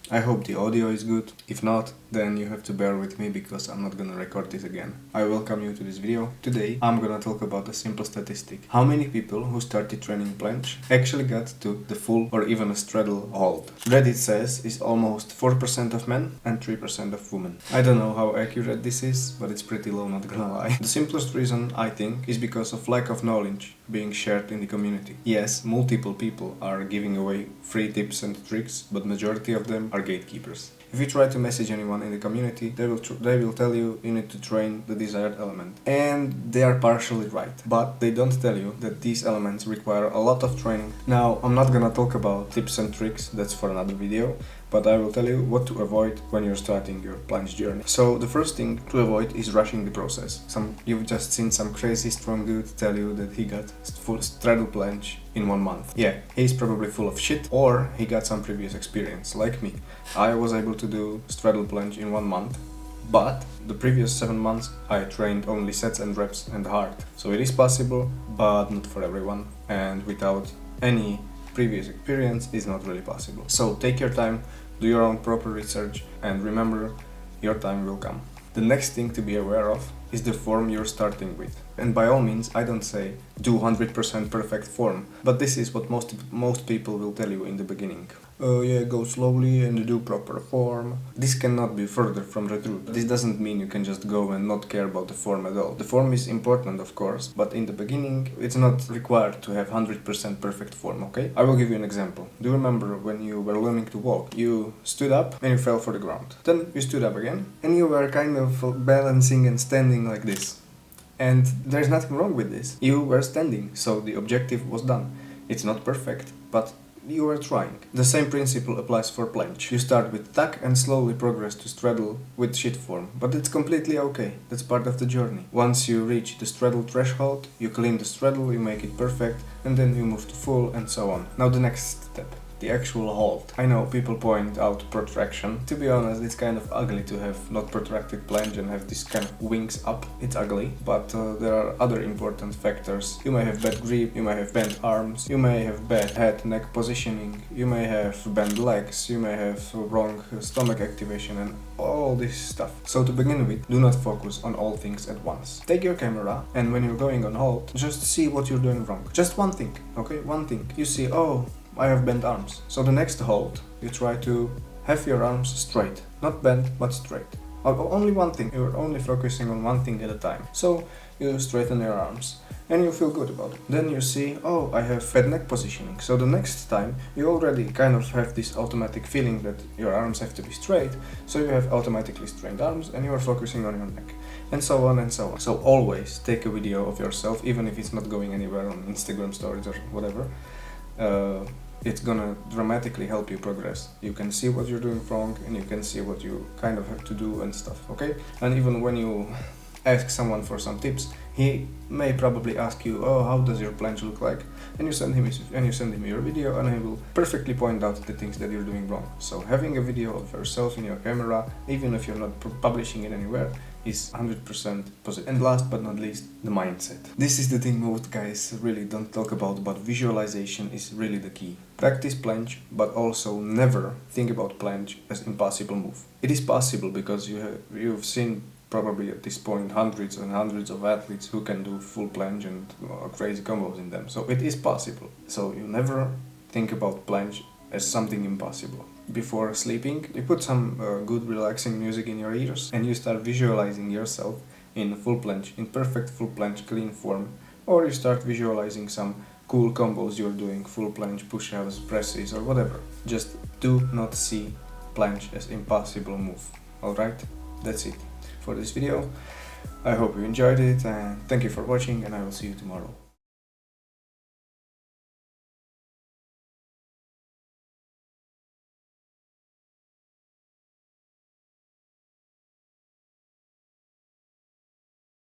I hope the audio is good. If not, then you have to bear with me because I'm not gonna record this again. I welcome you to this video. Today I'm gonna talk about a simple statistic. How many people who started training planche actually got to the full or even a straddle hold? Reddit says it's almost 4% of men and 3% of women. I don't know how accurate this is, but it's pretty low, not gonna lie. The simplest reason, I think, is because of lack of knowledge being shared in the community. Yes, multiple people are giving away free tips and tricks, but majority of them are gatekeepers. If you try to message anyone in the community, they will tell you need to train the desired element. And they are partially right. But they don't tell you that these elements require a lot of training. Now, I'm not gonna talk about tips and tricks, that's for another video, but I will tell you what to avoid when you're starting your planche journey. So the first thing to avoid is rushing the process. You've just seen some crazy strong dude tell you that he got full straddle planche in 1 month. Yeah, he's probably full of shit, or he got some previous experience, like me. I was able to do straddle planche in 1 month, but the previous 7 months I trained only sets and reps and hard. So it is possible, but not for everyone, and without any previous experience is not really possible. So take your time, do your own proper research, and remember, your time will come. The next thing to be aware of is the form you're starting with. And by all means, I don't say do 100% perfect form, but this is what most people will tell you in the beginning. Oh yeah, go slowly and do proper form. This cannot be further from the truth. This doesn't mean you can just go and not care about the form at all. The form is important, of course, but in the beginning, it's not required to have 100% perfect form, okay? I will give you an example. Do you remember when you were learning to walk? You stood up and you fell for the ground. Then you stood up again and you were kind of balancing and standing like this. And there's nothing wrong with this. You were standing, so the objective was done. It's not perfect, but you were trying. The same principle applies for planche. You start with tuck and slowly progress to straddle with shit form, but it's completely okay. That's part of the journey. Once you reach the straddle threshold, you clean the straddle, you make it perfect, and then you move to full and so on. Now the next step. The actual hold. I know people point out protraction. To be honest, it's kind of ugly to have not protracted planche and have this kind of wings up. It's ugly, but there are other important factors. You may have bad grip, you may have bent arms, you may have bad head-neck positioning, you may have bent legs, you may have wrong stomach activation and all this stuff. So to begin with, do not focus on all things at once. Take your camera and when you're going on hold, just see what you're doing wrong. Just one thing, okay? One thing. You see, oh, I have bent arms. So the next hold, you try to have your arms straight. Not bent, but straight. Only one thing. You're only focusing on one thing at a time. So you straighten your arms and you feel good about it. Then you see, oh, I have head neck positioning. So the next time you already kind of have this automatic feeling that your arms have to be straight. So you have automatically straightened arms and you are focusing on your neck. And so on and so on. So always take a video of yourself, even if it's not going anywhere on Instagram stories or whatever. It's gonna dramatically help you progress. You can see what you're doing wrong and you can see what you kind of have to do and stuff, okay? And even when you ask someone for some tips, he may probably ask you, oh, how does your planche look like? And you send him your video and he will perfectly point out the things that you're doing wrong. So having a video of yourself in your camera, even if you're not publishing it anywhere, is 100% positive. And last but not least, the mindset. This is the thing most guys really don't talk about, but visualization is really the key. Practice planche, but also never think about planche as impossible move. It is possible because you've seen probably at this point hundreds and hundreds of athletes who can do full planche and crazy combos in them. So it is possible. So you never think about planche as something impossible. Before sleeping, you put some good relaxing music in your ears and you start visualizing yourself in full planche, in perfect full planche clean form, or you start visualizing some cool combos you're doing, full planche, push-ups, presses or whatever. Just do not see planche as impossible move. Alright? That's it for this video. I hope you enjoyed it and thank you for watching and I will see you tomorrow.